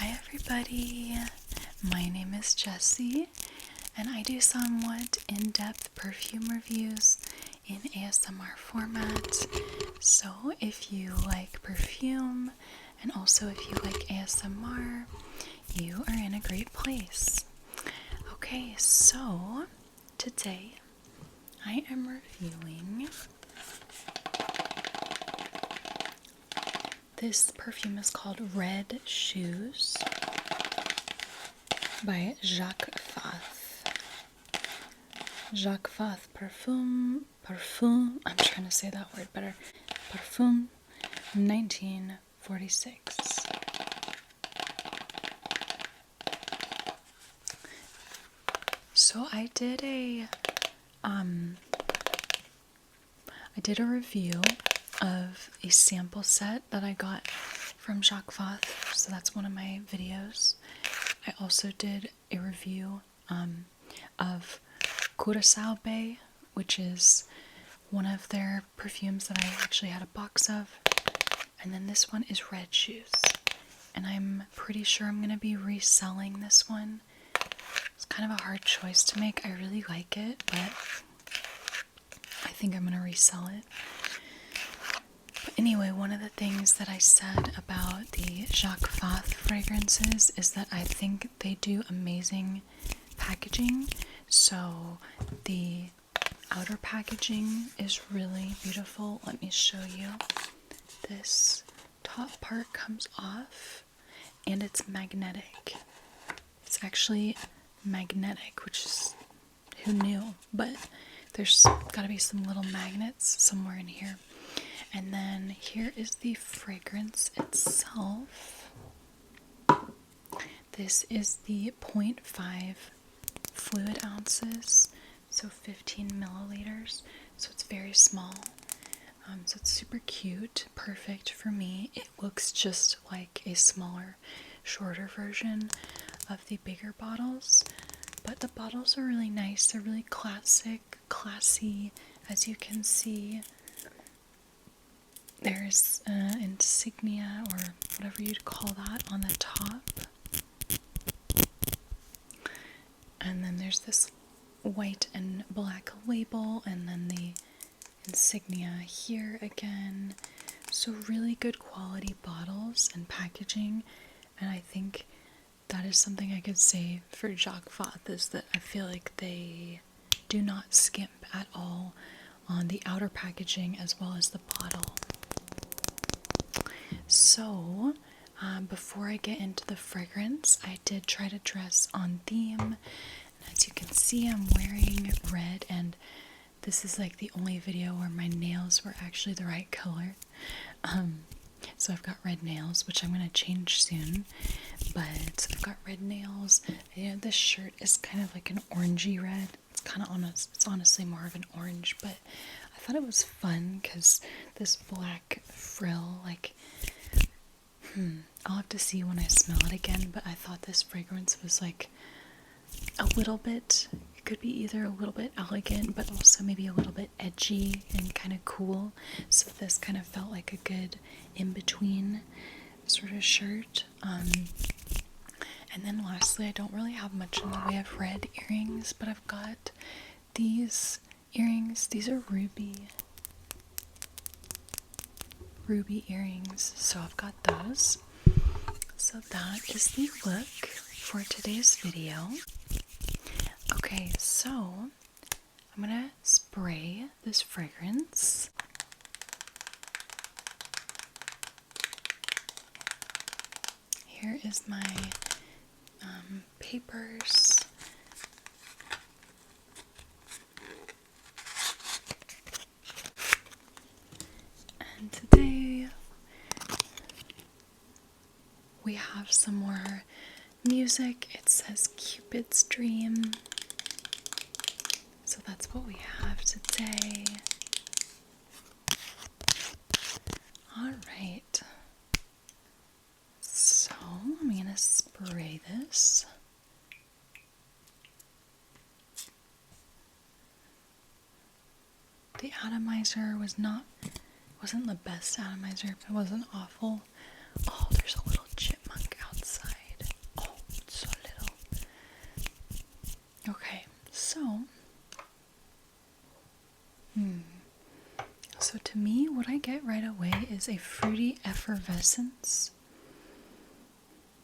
Hi everybody, my name is Jessie and I do somewhat in-depth perfume reviews in ASMR format. So if you like perfume and also if you like ASMR, you are in a great place. Okay, so today I am reviewing this perfume is called Red Shoes by Jacques Fath. Jacques Fath Perfume, I'm trying to say that word better. Perfume 1946. So I did a review of a sample set that I got from Jacques Fath, so that's one of my videos. I also did a review of Curaçao Bay, which is one of their perfumes that I actually had a box of, and then this one is Red Shoes, and I'm pretty sure I'm going to be reselling this one. It's kind of a hard choice to make. I really like it, but I think I'm going to resell it. But anyway, one of the things that I said about the Jacques Fath fragrances is that I think they do amazing packaging. So the outer packaging is really beautiful. Let me show you. This top part comes off and it's magnetic. It's actually magnetic, which is, who knew? But there's got to be some little magnets somewhere in here. And then here is the fragrance itself. This is the 0.5 fluid ounces, so 15 milliliters. So it's very small. So it's super cute, perfect for me. It looks just like a smaller, shorter version of the bigger bottles. But the bottles are really nice. They're really classic, classy, as you can see. There's insignia, or whatever you'd call that, on the top. And then there's this white and black label, and then the insignia here again. So really good quality bottles and packaging, and I think that is something I could say for Jacques Fath, is that I feel like they do not skimp at all on the outer packaging as well as the bottle. So, before I get into the fragrance, I did try to dress on theme. And as you can see, I'm wearing red, and this is like the only video where my nails were actually the right color. So I've got red nails, which I'm going to change soon. But I've got red nails. You know, this shirt is kind of like an orangey red. It's kind of it's honestly more of an orange, but I thought it was fun because this black frill, like, I'll have to see when I smell it again, but I thought this fragrance was like a little bit, it could be either a little bit elegant, but also maybe a little bit edgy and kind of cool. So this kind of felt like a good in-between sort of shirt. And then lastly, I don't really have much in the way of red earrings, but I've got these earrings. These are ruby earrings, so I've got those. So that is the look for today's video. Okay, so I'm gonna spray this fragrance. Here is my papers. And today we have some more music. It says Cupid's Dream. So that's what we have today. Alright. So I'm gonna spray this. The atomizer wasn't the best atomizer, but it wasn't awful. Oh, there's a little chipmunk outside. what I get right away is a fruity effervescence.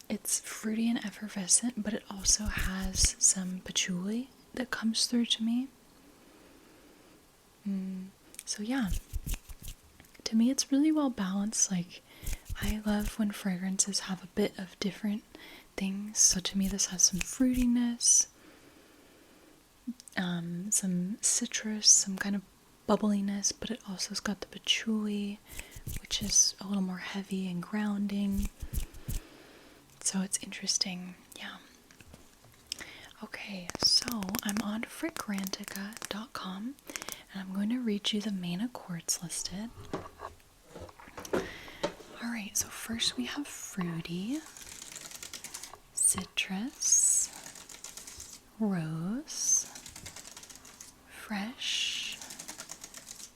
It's fruity and effervescent, but it also has some patchouli that comes through to me. So yeah, to me it's really well balanced. Like, I love when fragrances have a bit of different things. So to me this has some fruitiness, some citrus, some kind of bubbliness, but it also has got the patchouli, which is a little more heavy and grounding. So it's interesting, yeah. Okay, so I'm on fragrantica.com and I'm going to read you the main accords listed. Alright, so first we have fruity, citrus, rose, fresh,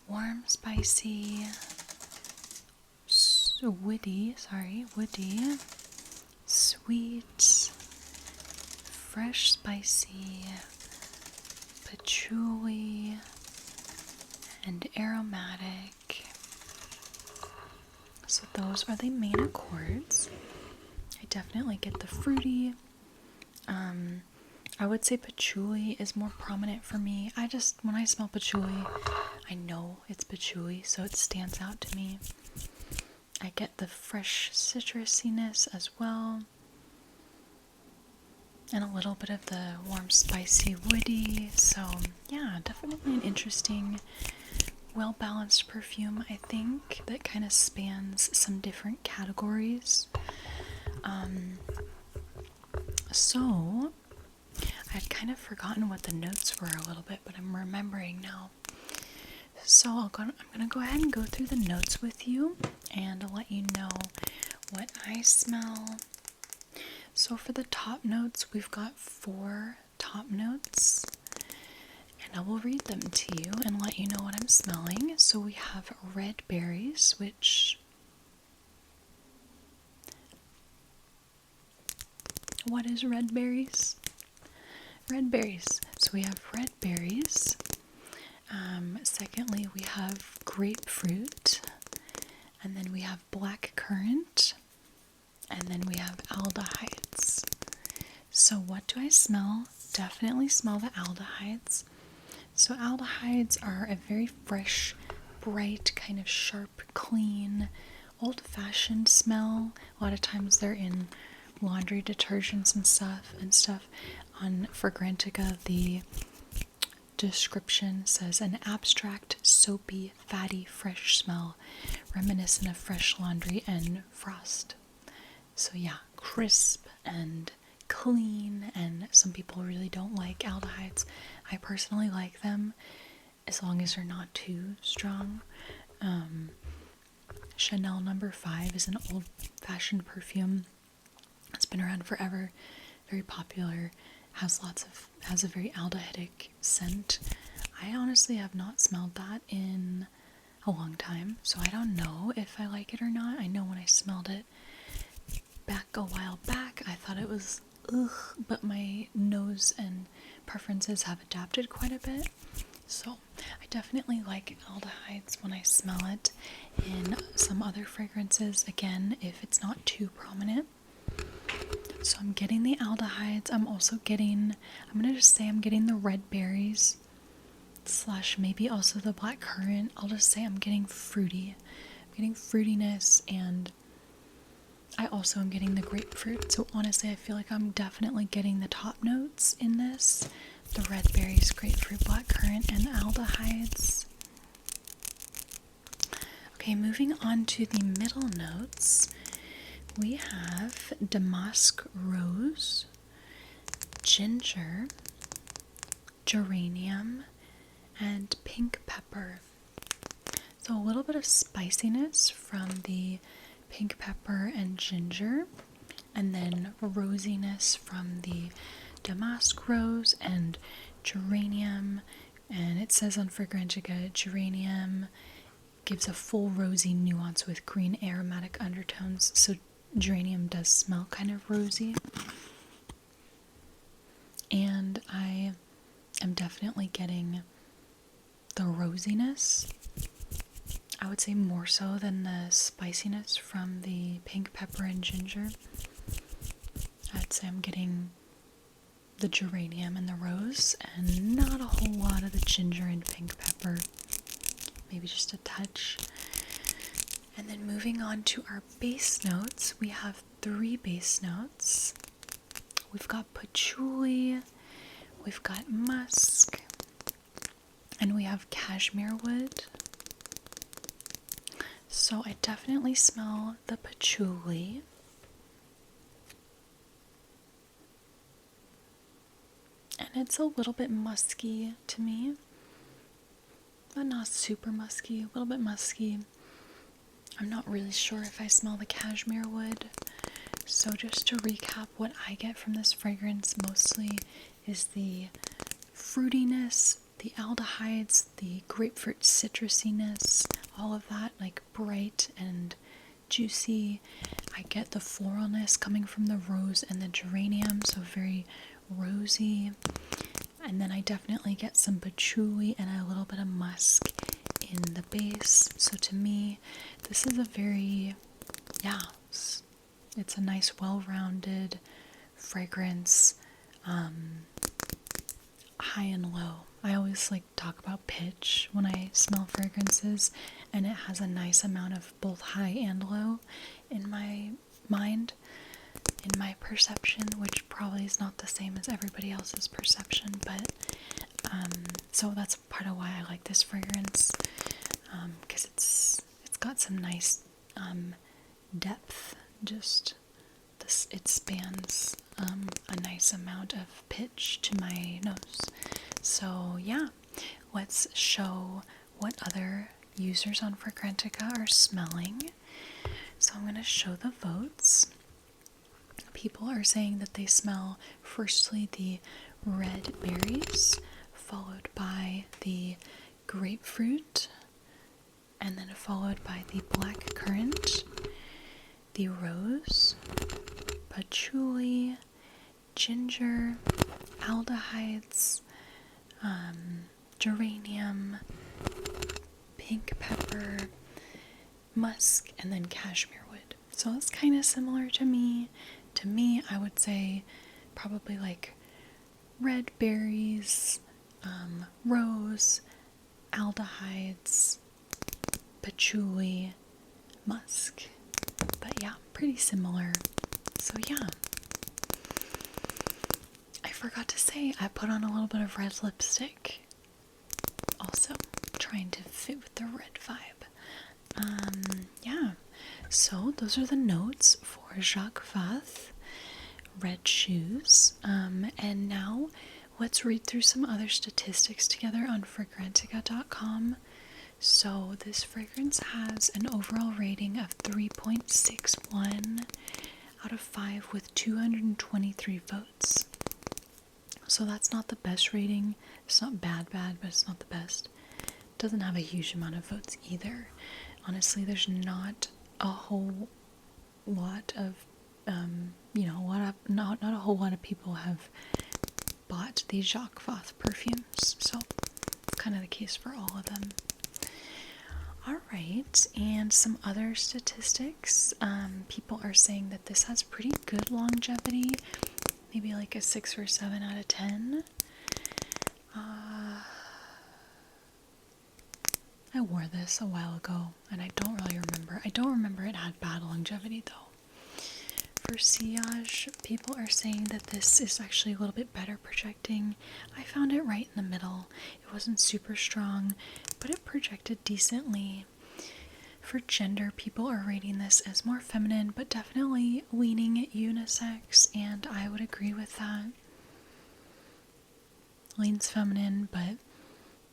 warm, spicy, woody, sweet, fresh, spicy, patchouli, and aromatic. So those are the main accords. I definitely get the fruity. I would say patchouli is more prominent for me. When I smell patchouli, I know it's patchouli, so it stands out to me. I get the fresh citrusiness as well. And a little bit of the warm, spicy, woody. So, yeah, definitely an interesting, well-balanced perfume, I think, that kind of spans some different categories. So, I'd kind of forgotten what the notes were a little bit, but I'm remembering now. So, I'm going to go ahead and go through the notes with you and let you know what I smell. So for the top notes, we've got 4 top notes, and I will read them to you and let you know what I'm smelling. So we have red berries, what is red berries? Red berries. So we have red berries. Secondly, we have grapefruit, and then we have black currant, and then we have aldehydes. So what do I smell? Definitely smell the aldehydes. So aldehydes are a very fresh, bright, kind of sharp, clean, old-fashioned smell. A lot of times they're in laundry detergents and stuff. On Fragrantica, the description says an abstract, soapy, fatty, fresh smell, reminiscent of fresh laundry and frost. So yeah, crisp and clean, and some people really don't like aldehydes. I personally like them as long as they're not too strong. Chanel No. 5 is an old-fashioned perfume. It's been around forever, very popular, has a very aldehydic scent. I honestly have not smelled that in a long time, so I don't know if I like it or not. I know when I smelled it back a while back, I thought it was ugh, but my nose and preferences have adapted quite a bit. So I definitely like aldehydes when I smell it. In some other fragrances, again, if it's not too prominent. So I'm getting the aldehydes. I'm gonna just say I'm getting the red berries / maybe also the black currant. I'll just say I'm getting fruity. I'm getting fruitiness, and I also am getting the grapefruit. So honestly, I feel like I'm definitely getting the top notes in this. The red berries, grapefruit, black currant, and aldehydes. Okay, moving on to the middle notes. We have damask rose, ginger, geranium, and pink pepper. So a little bit of spiciness from the pink pepper and ginger, and then rosiness from the damask rose and geranium. And it says on Fragrantica, geranium gives a full rosy nuance with green aromatic undertones. So geranium does smell kind of rosy. And I am definitely getting the rosiness. I would say more so than the spiciness from the pink pepper and ginger. I'd say I'm getting the geranium and the rose, and not a whole lot of the ginger and pink pepper. Maybe just a touch. And then moving on to our base notes, we have 3 base notes. We've got patchouli, we've got musk, and we have cashmere wood. So I definitely smell the patchouli. And it's a little bit musky to me, but not super musky, a little bit musky. I'm not really sure if I smell the cashmere wood. So just to recap, what I get from this fragrance mostly is the fruitiness, the aldehydes, the grapefruit citrusiness, all of that, like bright and juicy. I get the floralness coming from the rose and the geranium, so very rosy. And then I definitely get some patchouli and a little bit of musk in the base. So to me, this is a very, it's a nice, well-rounded fragrance, high and low. I always like talk about pitch when I smell fragrances, and it has a nice amount of both high and low in my mind, in my perception, which probably is not the same as everybody else's perception, but so that's part of why I like this fragrance, because it's got some nice depth. Just this, it spans a nice amount of pitch to my nose. So yeah, let's show what other users on Fragrantica are smelling. So I'm going to show the votes. People are saying that they smell firstly the red berries, followed by the grapefruit, and then followed by the black currant, the rose, patchouli, ginger, aldehydes, geranium, pink pepper, musk, and then cashmere wood. So it's kind of similar to me. To me, I would say probably like red berries, rose, aldehydes, patchouli, musk. But yeah, pretty similar. So yeah. I forgot to say, I put on a little bit of red lipstick. Also, trying to fit with the red vibe. Yeah. So those are the notes for Jacques Fath red shoes. And now let's read through some other statistics together on Fragrantica.com. So this fragrance has an overall rating of 3.61 out of 5 with 223 votes. So that's not the best rating. It's not bad, but it's not the best. It doesn't have a huge amount of votes either. Honestly, there's not a whole lot of, not a whole lot of people have bought the Jacques Fath perfumes. So it's kind of the case for all of them. Alright, and some other statistics. People are saying that this has pretty good longevity. Maybe like a 6 or 7 out of 10. I wore this a while ago, and I don't really remember. I don't remember it had bad longevity, though. For sillage, people are saying that this is actually a little bit better projecting. I found it right in the middle. It wasn't super strong, but it projected decently. For gender, people are rating this as more feminine, but definitely leaning unisex, and I would agree with that. Leans feminine, but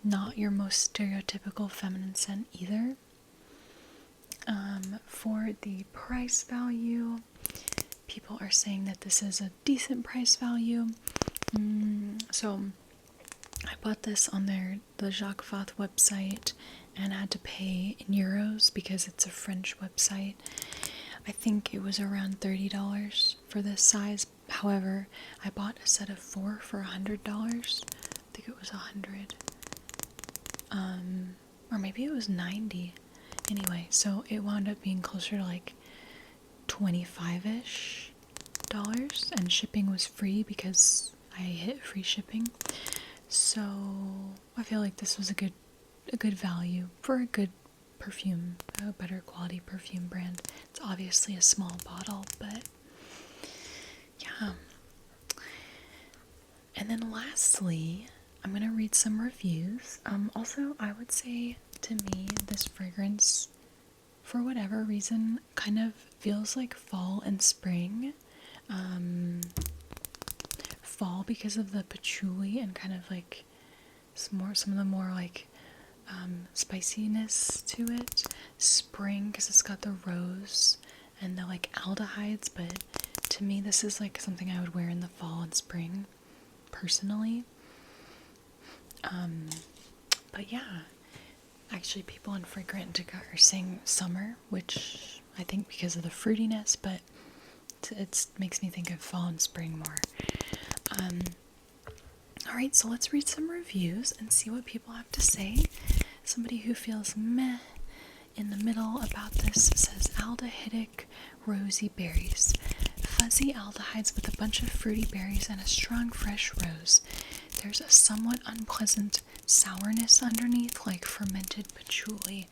not your most stereotypical feminine scent either. For the price value, people are saying that this is a decent price value. So I bought this on the Jacques Fath website and had to pay in euros because it's a French website. I think it was around $30 for this size. However, I bought a set of 4 for $100. I think it was $100. Or maybe it was $90. Anyway, so it wound up being closer to like 25-ish dollars, and shipping was free because I hit free shipping. So I feel like this was a good value for a good perfume, a better quality perfume brand. It's obviously a small bottle, but yeah. And then lastly, I'm gonna read some reviews. Also, I would say to me, this fragrance, for whatever reason, kind of feels like fall and spring. Fall because of the patchouli and kind of like some of the more like spiciness to it. Spring because it's got the rose and the like aldehydes, but to me this is like something I would wear in the fall and spring personally. But yeah, actually people on Fragrantica are saying summer, which I think because of the fruitiness, but it makes me think of fall and spring more. Alright, so let's read some reviews and see what people have to say. Somebody who feels meh in the middle about this says aldehydic rosy berries. Fuzzy aldehydes with a bunch of fruity berries and a strong fresh rose. There's a somewhat unpleasant sourness underneath, like fermented patchouli,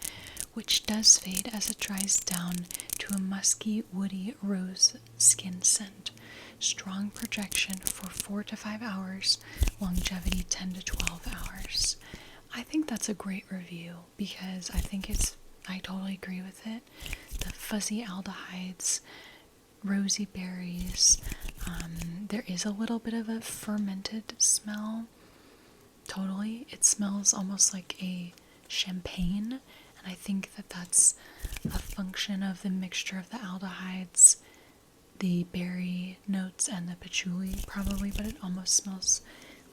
which does fade as it dries down to a musky, woody rose skin scent. Strong projection for 4 to 5 hours, longevity 10 to 12 hours. I think that's a great review because I totally agree with it. The fuzzy aldehydes, rosy berries, there is a little bit of a fermented smell. Totally. It smells almost like a champagne, and I think that's a function of the mixture of the aldehydes, the berry notes, and the patchouli probably, but it almost smells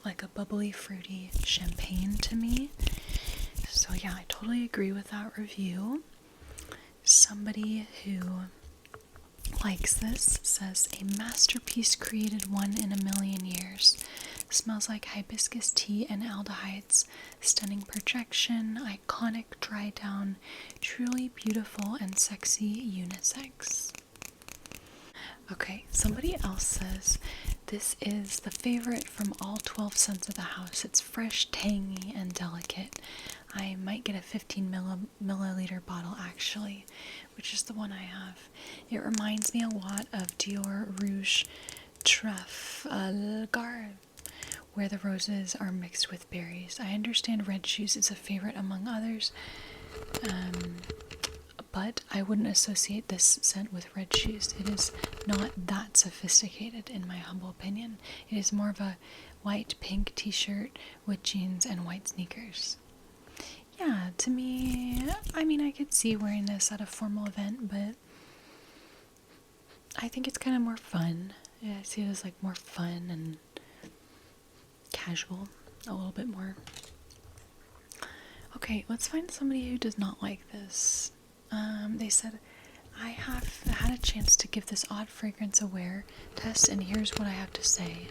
like a bubbly, fruity champagne to me. So yeah, I totally agree with that review. Somebody who likes this says, a masterpiece created one in a million years. Smells like hibiscus tea and aldehydes. Stunning projection, iconic dry down, truly beautiful and sexy unisex. Okay, somebody else says, this is the favorite from all 12 scents of the house. It's fresh, tangy, and delicate. I might get a 15 milliliter bottle actually, which is the one I have. It reminds me a lot of Dior Rouge Trafalgar, where the roses are mixed with berries. I understand Red Shoes is a favorite among others, but I wouldn't associate this scent with Red Shoes. It is not that sophisticated in my humble opinion. It is more of a white pink t-shirt with jeans and white sneakers. Yeah, to me, I mean, I could see wearing this at a formal event, but I think it's kind of more fun. Yeah, I see it as like more fun and casual, a little bit more. Okay, let's find somebody who does not like this. They said, I have had a chance to give this odd fragrance a wear test, and here's what I have to say.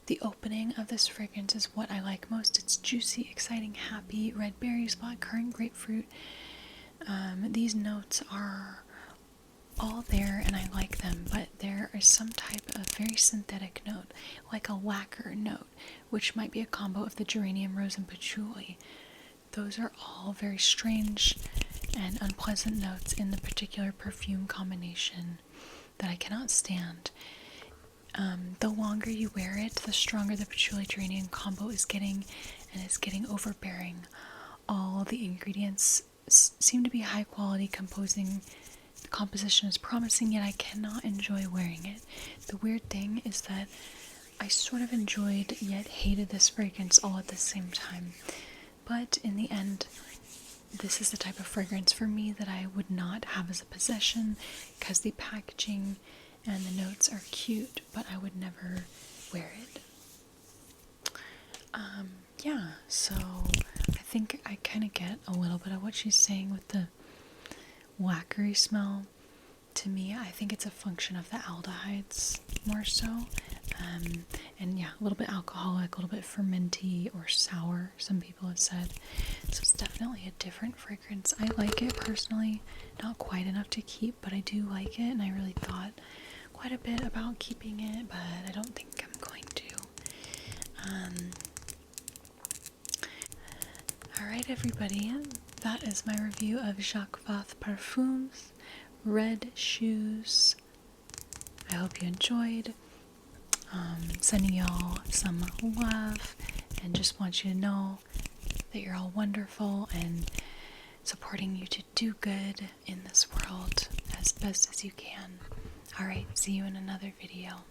The opening of this fragrance is what I like most. It's juicy, exciting, happy, red berries, blackcurrant, grapefruit. These notes are all there and I like them, but there is some type of very synthetic note, like a lacquer note, which might be a combo of the geranium, rose, and patchouli. Those are all very strange and unpleasant notes in the particular perfume combination that I cannot stand. The longer you wear it, the stronger the patchouli geranium combo is getting, and it's getting overbearing. All the ingredients seem to be high quality, the composition is promising, yet I cannot enjoy wearing it. The weird thing is that I sort of enjoyed yet hated this fragrance all at the same time. But in the end, this is the type of fragrance for me that I would not have as a possession because the packaging and the notes are cute, but I would never wear it. Yeah, so I think I kind of get a little bit of what she's saying with the lacquery smell. To me, I think it's a function of the aldehydes more so. And yeah, a little bit alcoholic, a little bit fermenty or sour, some people have said. So it's definitely a different fragrance. I like it personally, not quite enough to keep, but I do like it, and I really thought quite a bit about keeping it, but I don't think I'm going to. Alright everybody, that is my review of Jacques Fath Parfums, Red Shoes. I hope you enjoyed. Sending y'all some love, and just want you to know that you're all wonderful, and supporting you to do good in this world as best as you can. Alright, see you in another video.